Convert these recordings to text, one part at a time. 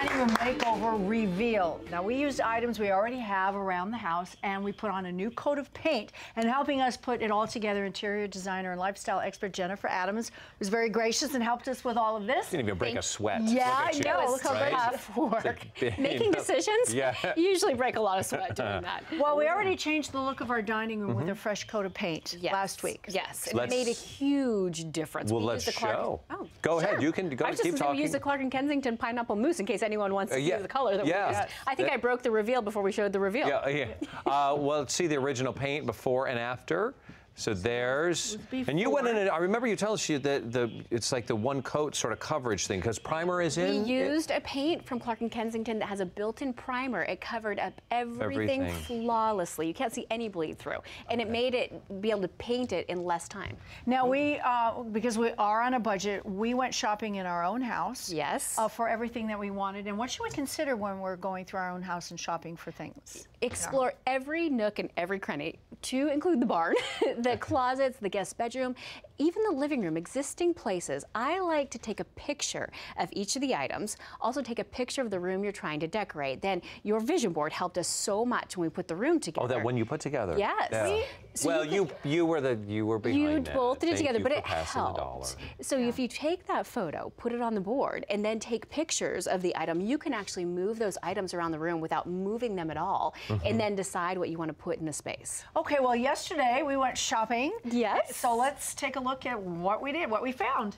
dining room makeover reveal. Now, we used items we already have around the house, and we put on a new coat of paint. And helping us put it all together, interior designer and lifestyle expert Jennifer Adams was very gracious and helped us with all of this. You didn't even break a sweat. Yeah, I know. Look how tough work. Making decisions, you usually break a lot of sweat doing that. Well, we already changed the look of our dining room with a fresh coat of paint last week. Yes, it made a huge difference. Well, let's show. Oh, go ahead. You can go. Keep talking. We use the Clark and Kensington pineapple mousse in case anyone wants to see the color that we used. I think I broke the reveal before we showed the reveal. Well, let's see the original paint before and after. So there's, and you went in and I remember you telling us that it's like the one coat sort of coverage thing because primer is in. We used a paint from Clark and Kensington that has a built-in primer. It covered up everything flawlessly. You can't see any bleed through, and it made it be able to paint it in less time. Now we, because we are on a budget, we went shopping in our own house. Yes. For everything that we wanted. And what should we consider when we're going through our own house and shopping for things? Explore every nook and every cranny, to include the barn. The closets, the guest bedroom, even the living room, existing places. I like to take a picture of each of the items, also take a picture of the room you're trying to decorate. Then your vision board helped us so much when we put the room together. Oh, that when you put together? Yes. Yeah. So well, you were behind you that. both did it together, but it helped. So if you take that photo, put it on the board, and then take pictures of the item, you can actually move those items around the room without moving them at all, and then decide what you want to put in a space. Okay, well, yesterday we went shopping. Yes. So let's take a look at what we did, what we found.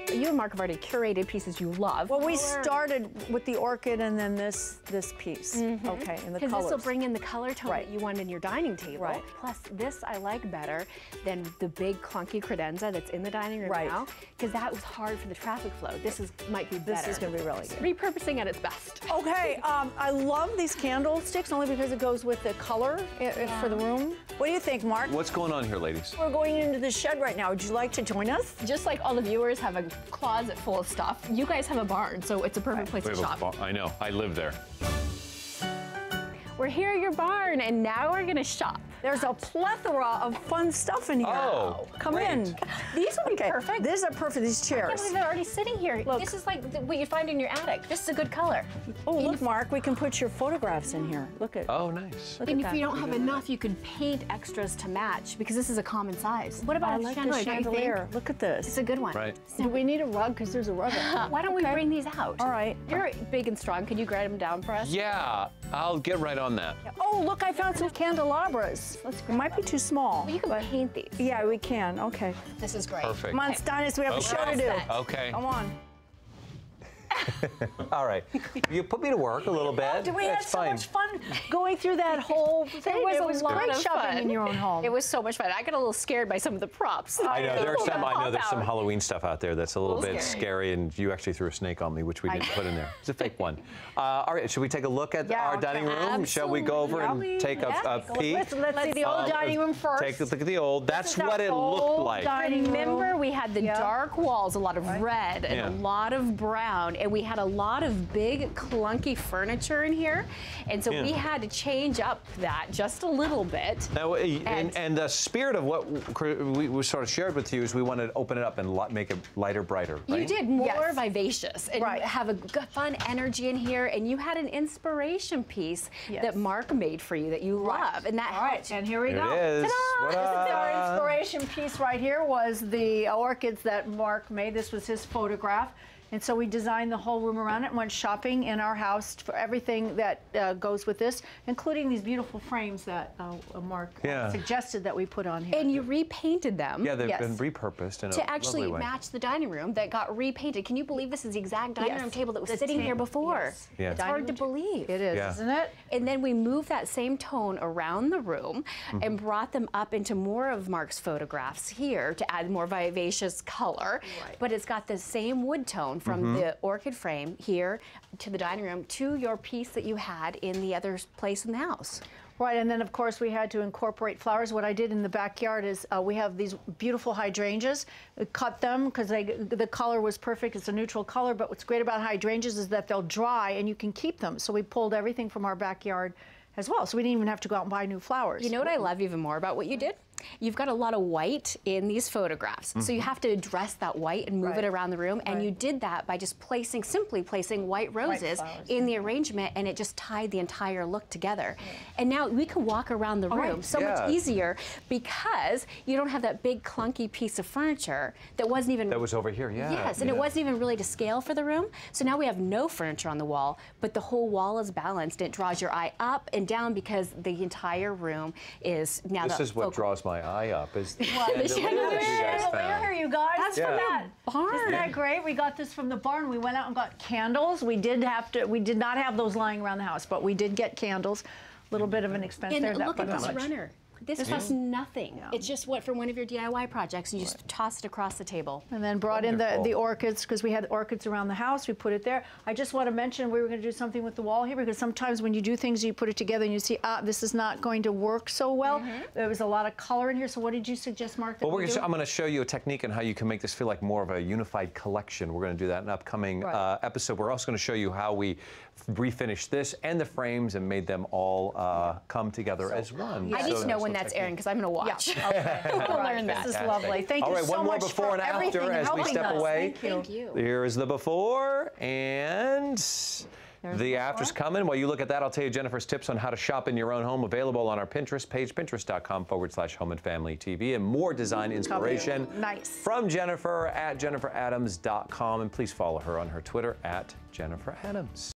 You and Mark have already curated pieces you love. Well, we started with the orchid and then this piece. Okay, and the colors. Because this will bring in the color tone that you want in your dining table. Right. Plus, this I like better than the big clunky credenza that's in the dining room now, because that was hard for the traffic flow. This might be better. This is going to be really good. Repurposing at its best. Okay, I love these candlesticks only because it goes with the color for the room. What do you think, Mark? What's going on here, ladies? We're going into the shed right now. Would you like to join us? Just like all the viewers have a closet full of stuff, you guys have a barn, so it's a perfect place to shop. I know, I live there. We're here at your barn, and now we're gonna shop. There's a plethora of fun stuff in here. Oh, come in. These would be perfect. These are perfect, these chairs. I can't believe they're already sitting here. Look. This is like what you find in your attic. This is a good color. Oh, look, Mark, we can put your photographs in here. Look at. Oh, nice. And if you don't have enough, you can paint extras to match, because this is a common size. What about the chandelier? Look at this. It's a good one. Right. Do we need a rug? Because there's a rug. Why don't we bring these out? All right. You're big and strong. Can you grab them down for us? Yeah, I'll get right on that. Oh, look, I found some candelabras. It might be too small. Well, you can paint these. Yeah, we can. Okay. This is great. Perfect. Come on, Stynis, we have a show to do. Okay. Come on. All right. You put me to work a little bit. We had so much fun going through that whole thing. It was great shopping in your own home. It was so much fun. I got a little scared by some of the props. I know there's some Halloween stuff out there that's a little bit scary, and you actually threw a snake on me, which we didn't put in there. It's a fake one. All right, should we take a look at our dining room? Absolutely. Shall we go over and take a peek? Let's see the old dining room first. Take a look at the old. That's what it looked like. Remember, we had the dark walls, a lot of red and a lot of brown, and we had a lot of big clunky furniture in here, and so we had to change up that just a little bit. Now, and the spirit of what we sort of shared with you is we wanted to open it up and make it lighter, brighter. Right? You did more vivacious and have a fun energy in here, and you had an inspiration piece that Mark made for you that you love, and that helped. And here we go. It is. Our inspiration piece right here was the orchids that Mark made. This was his photograph. And so we designed the whole room around it and went shopping in our house for everything that goes with this, including these beautiful frames that Mark suggested that we put on here. And you repainted them. Yeah, they've been repurposed in to actually match the dining room that got repainted. Can you believe this is the exact dining room table that was sitting here before? Yes. It's hard to believe. It is, isn't it? And then we moved that same tone around the room and brought them up into more of Mark's photographs here to add more vivacious color. But it's got the same wood tone from the orchid frame here to the dining room to your piece that you had in the other place in the house. Right, and then of course we had to incorporate flowers. What I did in the backyard is we have these beautiful hydrangeas. We cut them because the color was perfect. It's a neutral color, but what's great about hydrangeas is that they'll dry and you can keep them. So we pulled everything from our backyard as well. So we didn't even have to go out and buy new flowers. You know what I love even more about what you did? You've got a lot of white in these photographs, so you have to address that white and move it around the room, and you did that by just simply placing white roses in the arrangement, and it just tied the entire look together. And now we can walk around the room so much easier because you don't have that big clunky piece of furniture that wasn't even... That was over here, Yes, and it wasn't even really to scale for the room, so now we have no furniture on the wall, but the whole wall is balanced. It draws your eye up and down because the entire room is now... This is what draws my eye up, is the Chandelier you guys. That's from the barn. Isn't that great? We got this from the barn. We went out and got candles. We did not have those lying around the house, but we did get candles. A little bit of an expense there. And look at this runner. This costs nothing. It's just what for one of your DIY projects, and you just toss it across the table. And then brought in the orchids, because we had orchids around the house. We put it there. I just want to mention we were going to do something with the wall here, because sometimes when you do things, you put it together and you see, this is not going to work so well. There was a lot of color in here. So what did you suggest, Mark? Well, I'm going to show you a technique on how you can make this feel like more of a unified collection. We're going to do that in an upcoming episode. We're also going to show you how we refinished this and the frames and made them all come together as one. I need to know when that's airing, because I'm going to watch. Yeah. Okay. We'll learn that. This is lovely. Thank you so much. One more before and after as we step away. Thank you. Here is the before, and the after's coming. While you look at that, I'll tell you Jennifer's tips on how to shop in your own home, available on our Pinterest page, pinterest.com/Home and Family TV, and more design inspiration from Jennifer at jenniferadams.com. And please follow her on her Twitter at Jennifer Adams.